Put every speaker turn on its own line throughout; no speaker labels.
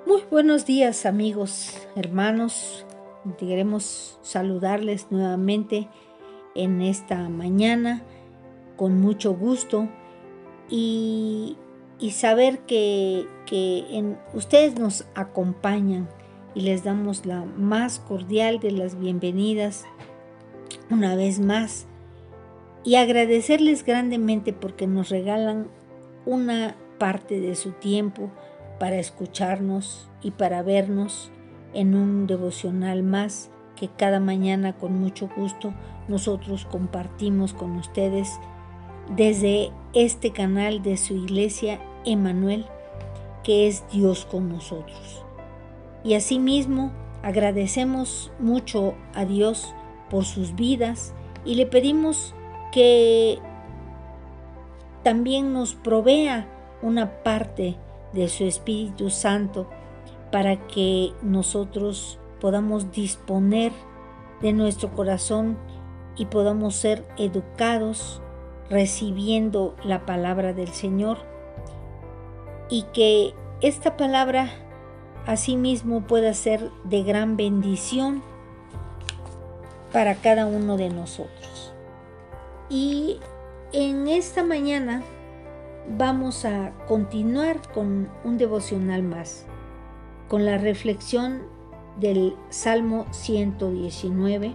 Muy buenos días, amigos, hermanos. Queremos saludarles nuevamente en esta mañana con mucho gusto y saber que ustedes nos acompañan y les damos la más cordial de las bienvenidas una vez más y agradecerles grandemente porque nos regalan una parte de su tiempo para escucharnos y para vernos en un devocional más que cada mañana con mucho gusto nosotros compartimos con ustedes desde este canal de su iglesia Emmanuel, que es Dios con nosotros. Y asimismo agradecemos mucho a Dios por sus vidas y le pedimos que también nos provea una parte de su Espíritu Santo para que nosotros podamos disponer de nuestro corazón y podamos ser educados recibiendo la palabra del Señor, y que esta palabra asimismo pueda ser de gran bendición para cada uno de nosotros. Y en esta mañana vamos a continuar con un devocional más, con la reflexión del Salmo 119.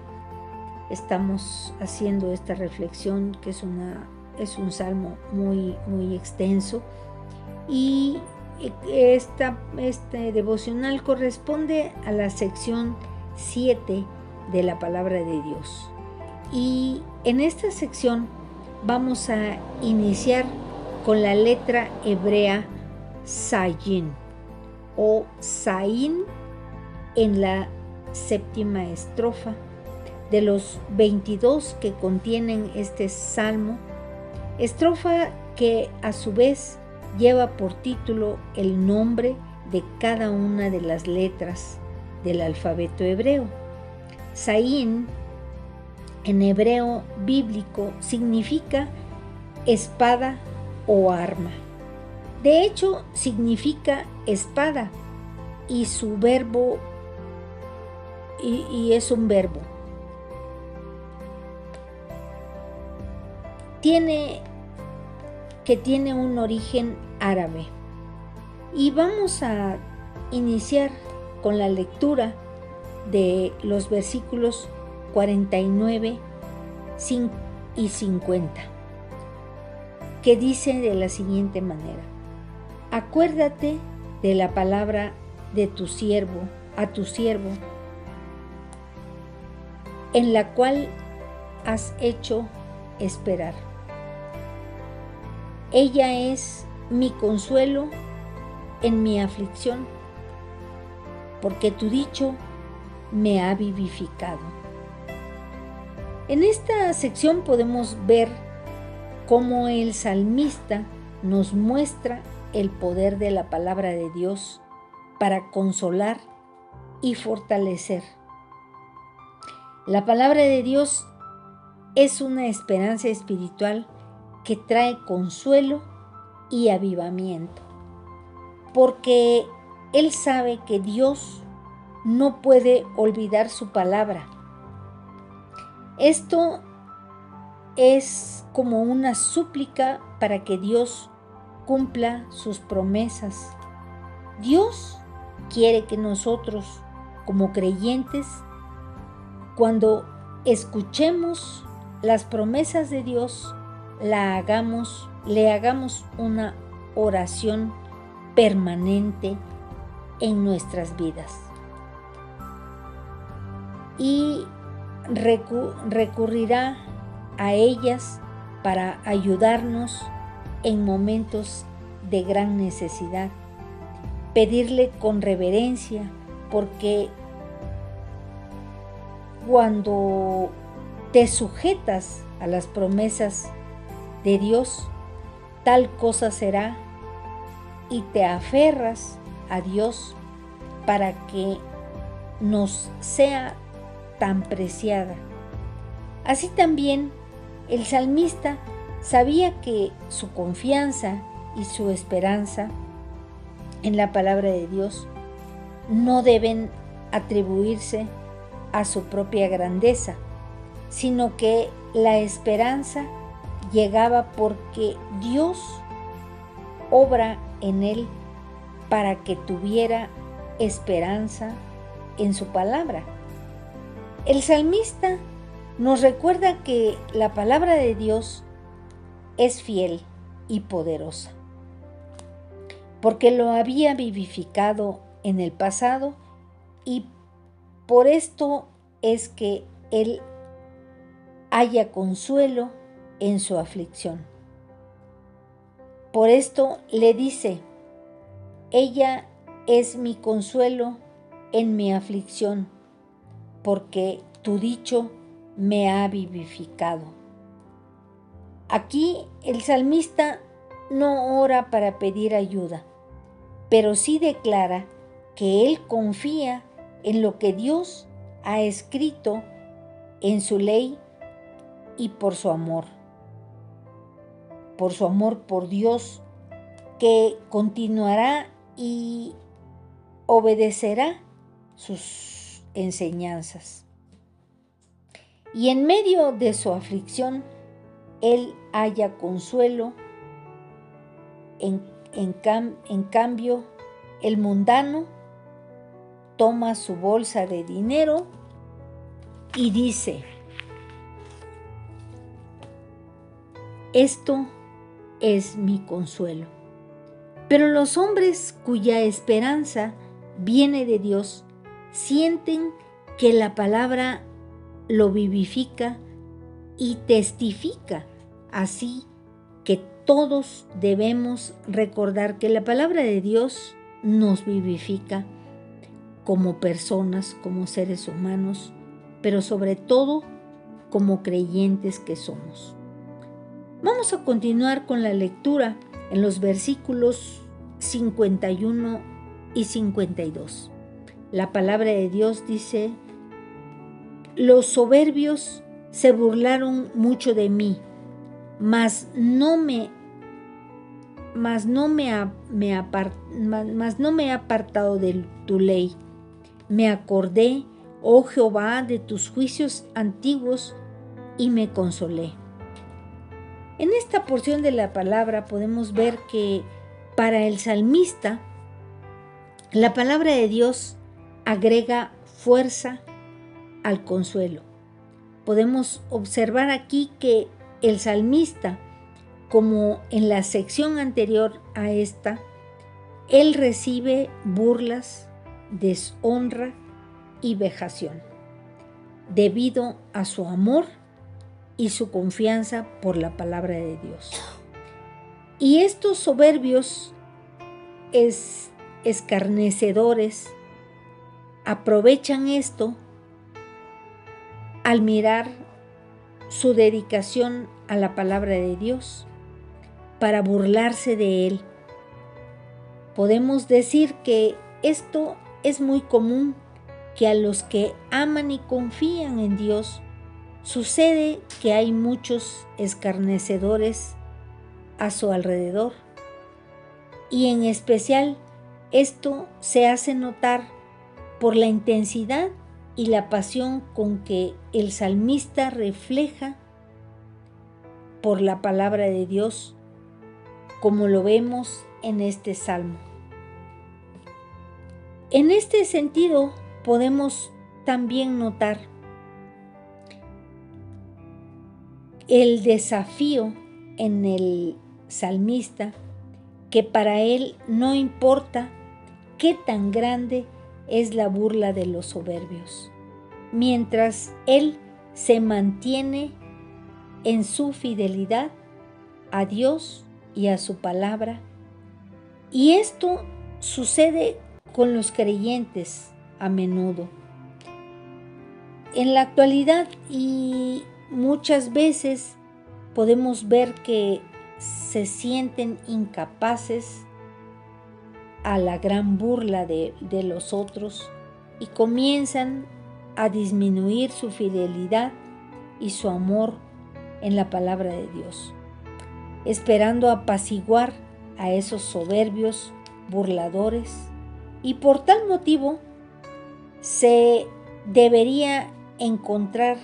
Estamos haciendo esta reflexión que es un salmo muy extenso, y este devocional corresponde a la sección 7 de la palabra de Dios. Y en esta sección vamos a iniciar con la letra hebrea Zayin o Zain en la séptima estrofa de los 22 que contienen este salmo, estrofa que a su vez lleva por título el nombre de cada una de las letras del alfabeto hebreo. Zain en hebreo bíblico significa espada o arma. De hecho, significa espada y su verbo y es un verbo. Tiene un origen árabe. Y vamos a iniciar con la lectura de los versículos 49 y 50, que dice de la siguiente manera: acuérdate de la palabra de tu siervo, a tu siervo, en la cual has hecho esperar. Ella es mi consuelo en mi aflicción, porque tu dicho me ha vivificado. En esta sección podemos ver cómo el salmista nos muestra el poder de la palabra de Dios para consolar y fortalecer. La palabra de Dios es una esperanza espiritual que trae consuelo y avivamiento, porque él sabe que Dios no puede olvidar su palabra. Esto es como una súplica para que Dios cumpla sus promesas. Dios quiere que nosotros, como creyentes, cuando escuchemos las promesas de Dios, le hagamos una oración permanente en nuestras vidas. Y recurrirá a ellas para ayudarnos en momentos de gran necesidad. Pedirle con reverencia, porque cuando te sujetas a las promesas de Dios, tal cosa será, y te aferras a Dios para que nos sea tan preciada. Así también el salmista sabía que su confianza y su esperanza en la palabra de Dios no deben atribuirse a su propia grandeza, sino que la esperanza llegaba porque Dios obra en él para que tuviera esperanza en su palabra. El salmista nos recuerda que la palabra de Dios es fiel y poderosa, porque lo había vivificado en el pasado y por esto es que él haya consuelo en su aflicción. Por esto le dice: ella es mi consuelo en mi aflicción, porque tu dicho me ha vivificado. Aquí el salmista no ora para pedir ayuda, pero sí declara que él confía en lo que Dios ha escrito en su ley y por su amor por Dios, que continuará y obedecerá sus enseñanzas. Y en medio de su aflicción, él halla consuelo. En cambio, el mundano toma su bolsa de dinero y dice: esto es mi consuelo. Pero los hombres cuya esperanza viene de Dios sienten que la palabra lo vivifica y testifica. Así que todos debemos recordar que la palabra de Dios nos vivifica como personas, como seres humanos, pero sobre todo como creyentes que somos. Vamos a continuar con la lectura en los versículos 51 y 52. La palabra de Dios dice: los soberbios se burlaron mucho de mí, mas no me he apartado de tu ley. Me acordé, oh Jehová, de tus juicios antiguos y me consolé. En esta porción de la palabra podemos ver que para el salmista la palabra de Dios agrega fuerza al consuelo. Podemos observar aquí que el salmista, como en la sección anterior a esta, él recibe burlas, deshonra y vejación debido a su amor y su confianza por la palabra de Dios. Y estos soberbios escarnecedores aprovechan esto al mirar su dedicación a la palabra de Dios para burlarse de él. Podemos decir que esto es muy común, que a los que aman y confían en Dios sucede que hay muchos escarnecedores a su alrededor, y en especial esto se hace notar por la intensidad y la pasión con que el salmista refleja por la palabra de Dios, como lo vemos en este salmo. En este sentido, podemos también notar el desafío en el salmista, que para él no importa qué tan grande es la burla de los soberbios, mientras él se mantiene en su fidelidad a Dios y a su palabra. Y esto sucede con los creyentes a menudo. En la actualidad y muchas veces podemos ver que se sienten incapaces a la gran burla de los otros y comienzan a disminuir su fidelidad y su amor en la palabra de Dios, esperando apaciguar a esos soberbios burladores y por tal motivo se debería encontrar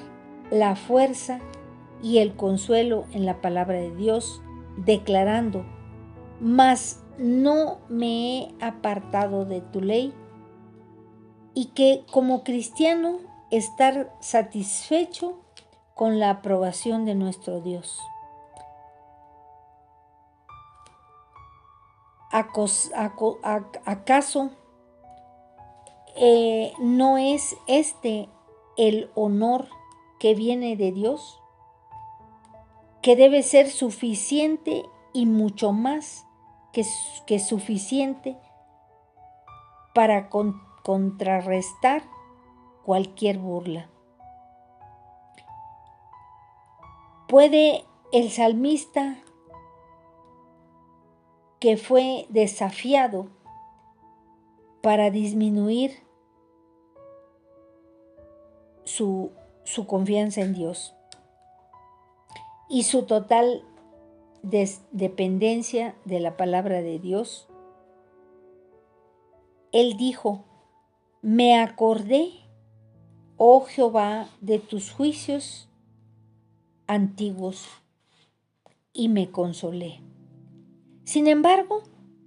la fuerza y el consuelo en la palabra de Dios, declarando: mas no me he apartado de tu ley, y que como cristiano estar satisfecho con la aprobación de nuestro Dios. ¿Acaso no es este el honor que viene de Dios, que debe ser suficiente y mucho más que suficiente para contrarrestar cualquier burla? ¿Puede el salmista, que fue desafiado para disminuir su confianza en Dios y su total dependencia de la palabra de Dios? Él dijo: me acordé, oh Jehová, de tus juicios antiguos y me consolé. Sin embargo,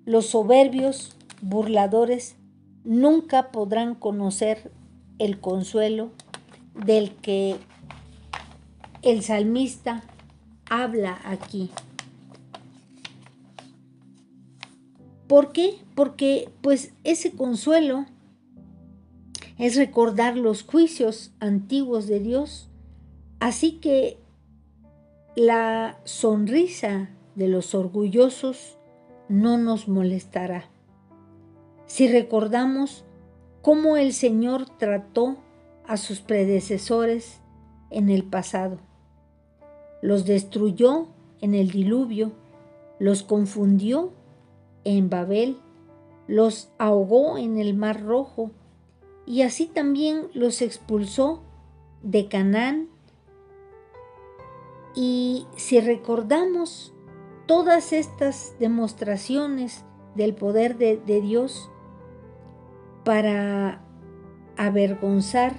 los soberbios, burladores, nunca podrán conocer el consuelo del que el salmista habla aquí. ¿Por qué? Porque pues ese consuelo es recordar los juicios antiguos de Dios, así que la sonrisa de los orgullosos no nos molestará. Si recordamos cómo el Señor trató a sus predecesores en el pasado, los destruyó en el diluvio, los confundió en Babel, los ahogó en el Mar Rojo, y así también los expulsó de Canaán. Y si recordamos todas estas demostraciones del poder de Dios para avergonzar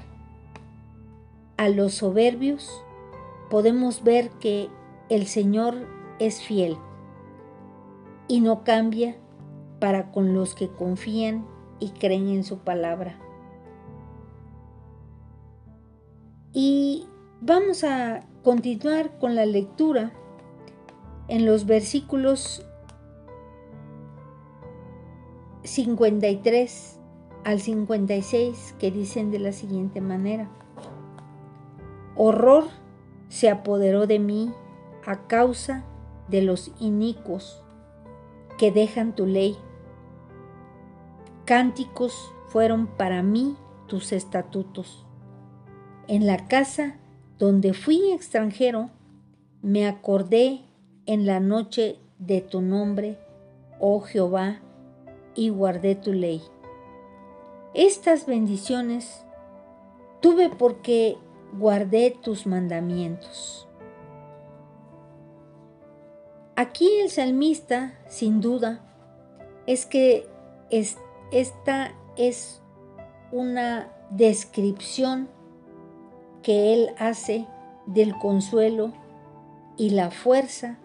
a los soberbios, podemos ver que el Señor es fiel y no cambia para con los que confían y creen en su palabra. Y vamos a continuar con la lectura en los versículos 53 al 56, que dicen de la siguiente manera: horror se apoderó de mí a causa de los inicuos que dejan tu ley. Cánticos fueron para mí tus estatutos. En la casa donde fui extranjero, me acordé en la noche de tu nombre, oh Jehová, y guardé tu ley. Estas bendiciones tuve porque guardé tus mandamientos. Aquí el salmista, sin duda, esta es una descripción que él hace del consuelo y la fuerza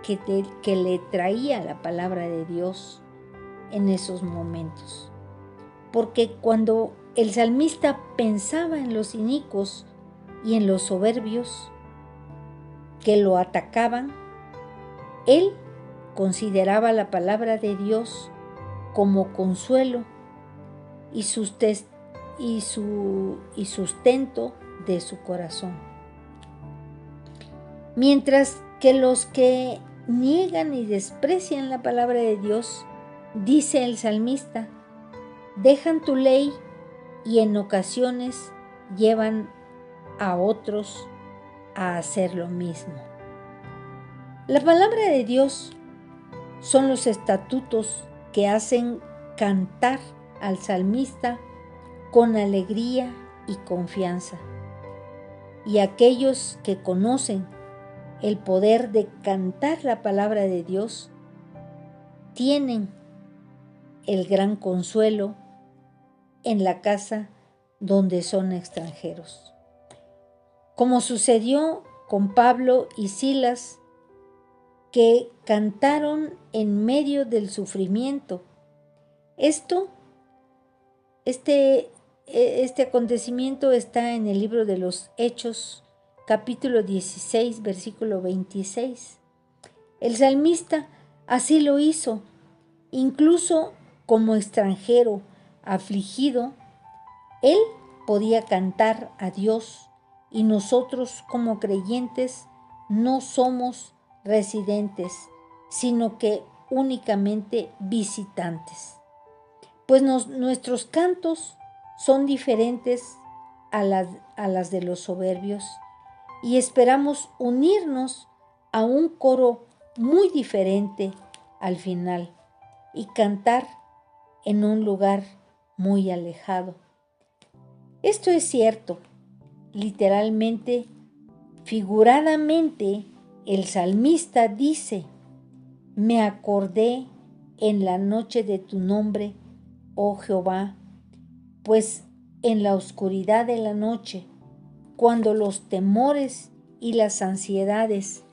que le traía la palabra de Dios en esos momentos. Porque cuando el salmista pensaba en los inicuos y en los soberbios que lo atacaban, él consideraba la palabra de Dios como consuelo y sustento de su corazón. Mientras que los que niegan y desprecian la palabra de Dios, dice el salmista, dejan tu ley y en ocasiones llevan a otros a hacer lo mismo. La palabra de Dios son los estatutos que hacen cantar al salmista con alegría y confianza. Y aquellos que conocen el poder de cantar la palabra de Dios tienen el gran consuelo en la casa donde son extranjeros. Como sucedió con Pablo y Silas, que cantaron en medio del sufrimiento. Este acontecimiento está en el libro de los Hechos, capítulo 16, versículo 26. El salmista así lo hizo, incluso como extranjero, afligido, él podía cantar a Dios, y nosotros como creyentes no somos residentes, sino que únicamente visitantes. Pues nuestros cantos son diferentes a las de los soberbios, y esperamos unirnos a un coro muy diferente al final y cantar en un lugar muy alejado. Esto es cierto. Literalmente, figuradamente, el salmista dice: me acordé en la noche de tu nombre, oh Jehová, pues en la oscuridad de la noche, cuando los temores y las ansiedades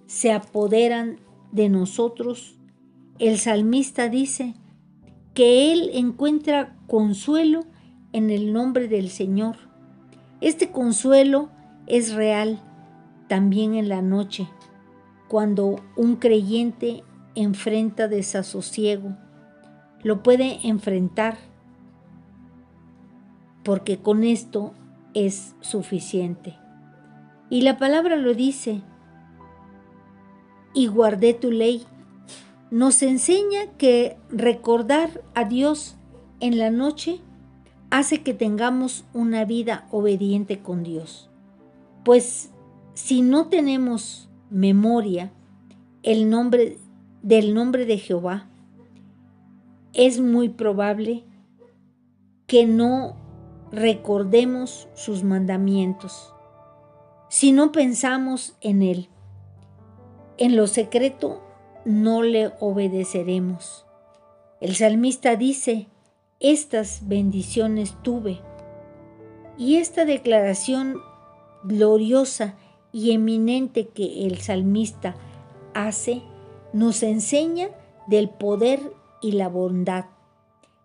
se apoderan de nosotros, el salmista dice que él encuentra consuelo en el nombre del Señor. Este consuelo es real también en la noche, cuando un creyente enfrenta desasosiego. Lo puede enfrentar porque con esto es suficiente. Y la palabra lo dice: y guardé tu ley. Nos enseña que recordar a Dios en la noche hace que tengamos una vida obediente con Dios. Pues si no tenemos memoria del nombre de Jehová, es muy probable que no recordemos sus mandamientos. Si no pensamos en Él, en lo secreto no le obedeceremos. El salmista dice: estas bendiciones tuve. Y esta declaración gloriosa y eminente que el salmista hace nos enseña del poder y la bondad,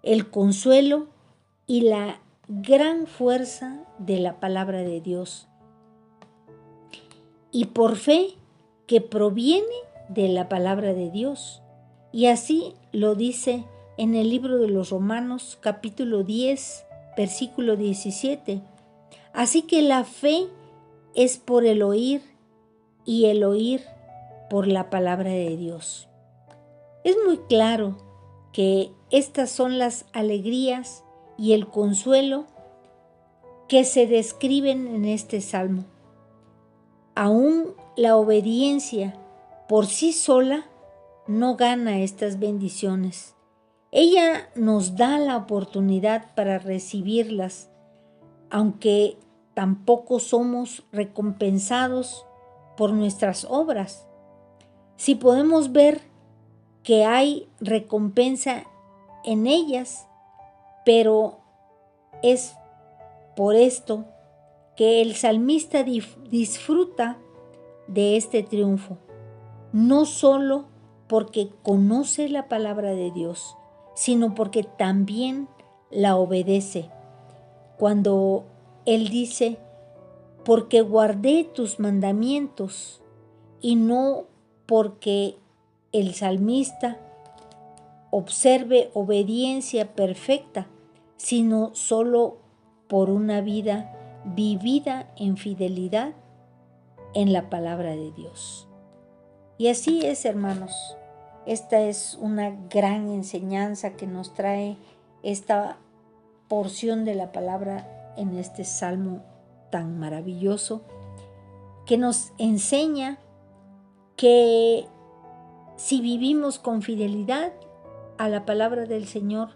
el consuelo y la gran fuerza de la palabra de Dios. Y por fe que proviene de la palabra de Dios. Y así lo dice en el libro de los Romanos, capítulo 10, versículo 17. Así que la fe es por el oír, y el oír por la palabra de Dios. Es muy claro que estas son las alegrías y el consuelo que se describen en este salmo. Aún la obediencia por sí sola no gana estas bendiciones. Ella nos da la oportunidad para recibirlas, aunque tampoco somos recompensados por nuestras obras. Si podemos ver que hay recompensa en ellas, pero es por esto que el salmista disfruta de este triunfo, no solo porque conoce la palabra de Dios, sino porque también la obedece. Cuando él dice: porque guardé tus mandamientos, y no porque el salmista observe obediencia perfecta, sino solo por una vida vivida en fidelidad en la palabra de Dios. Y así es, hermanos. Esta es una gran enseñanza que nos trae esta porción de la palabra en este salmo tan maravilloso, que nos enseña que si vivimos con fidelidad a la palabra del Señor,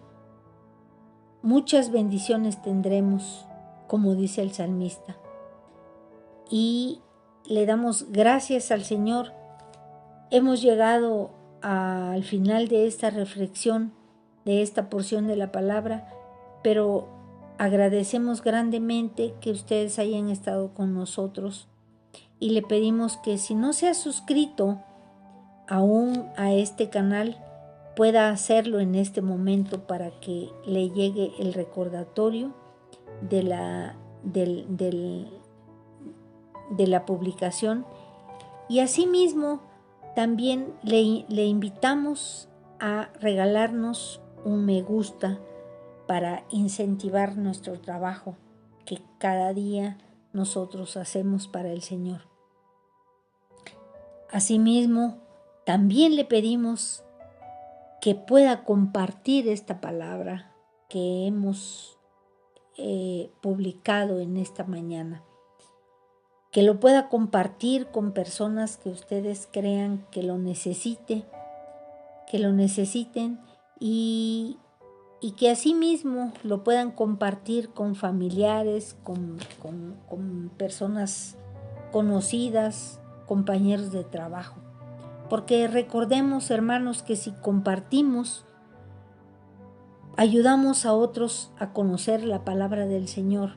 muchas bendiciones tendremos, como dice el salmista. Y le damos gracias al Señor. Hemos llegado al final de esta reflexión, de esta porción de la palabra, pero agradecemos grandemente que ustedes hayan estado con nosotros y le pedimos que si no se ha suscrito aún a este canal, pueda hacerlo en este momento para que le llegue el recordatorio de la publicación. Y asimismo, también le invitamos a regalarnos un me gusta para incentivar nuestro trabajo que cada día nosotros hacemos para el Señor. Asimismo, también le pedimos que pueda compartir esta palabra que hemos publicado en esta mañana, que lo pueda compartir con personas que ustedes crean que lo necesiten y que asimismo lo puedan compartir con familiares, con personas conocidas, compañeros de trabajo. Porque recordemos, hermanos, que si compartimos, ayudamos a otros a conocer la palabra del Señor.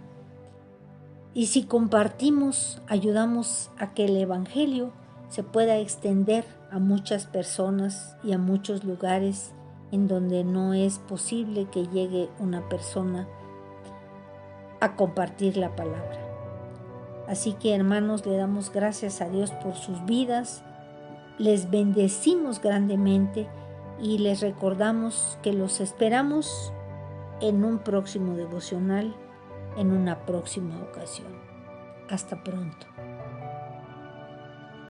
Y si compartimos, ayudamos a que el Evangelio se pueda extender a muchas personas y a muchos lugares en donde no es posible que llegue una persona a compartir la palabra. Así que, hermanos, le damos gracias a Dios por sus vidas, les bendecimos grandemente y les recordamos que los esperamos en un próximo devocional, en una próxima ocasión. Hasta pronto.